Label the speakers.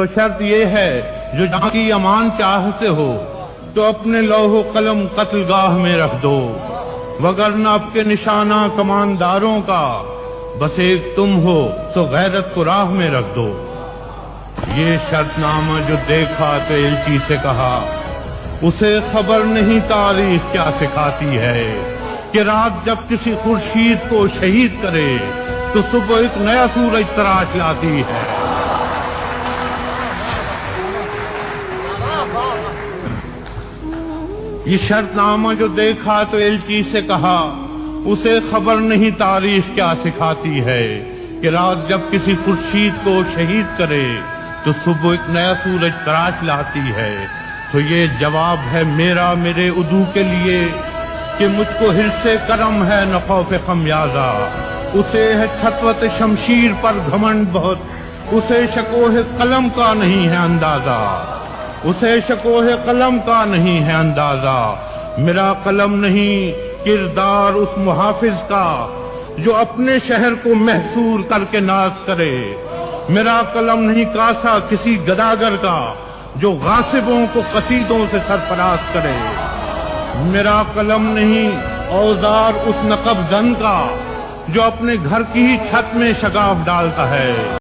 Speaker 1: تو شرط یہ ہے جو جہاں کی امان چاہتے ہو تو اپنے لوح و قلم قتل گاہ میں رکھ دو، وگرنہ اب کے نشانہ کمانداروں کا بس ایک تم ہو تو غیرت کو راہ میں رکھ دو۔ یہ شرط نامہ جو دیکھا تو ایلچی سے کہا، اسے خبر نہیں تاریخ کیا سکھاتی ہے کہ رات جب کسی خورشید کو شہید کرے تو صبح ایک نیا سورج تراش لاتی ہے۔ یہ شرط نامہ جو دیکھا تو ایلچی سے کہا، اسے خبر نہیں تاریخ کیا سکھاتی ہے کہ رات جب کسی خورشید کو شہید کرے تو صبح ایک نیا سورج تراش لاتی ہے۔ تو یہ جواب ہے میرا میرے عدو کے لیے کہ مجھ کو حرص کرم ہے نہ خوف خمیازہ، اسے ہے چھتوت شمشیر پر گھمنڈ بہت، اسے شکوہ قلم کا نہیں ہے اندازہ، اسے شکوہ قلم کا نہیں ہے اندازہ۔ میرا قلم نہیں کردار اس محافظ کا جو اپنے شہر کو محصور کر کے ناز کرے، میرا قلم نہیں کاسا کسی گداگر کا جو غاصبوں کو قصیدوں سے سرفراز کرے، میرا قلم نہیں اوزار اس نقب زن کا جو اپنے گھر کی ہی چھت میں شگاف ڈالتا ہے۔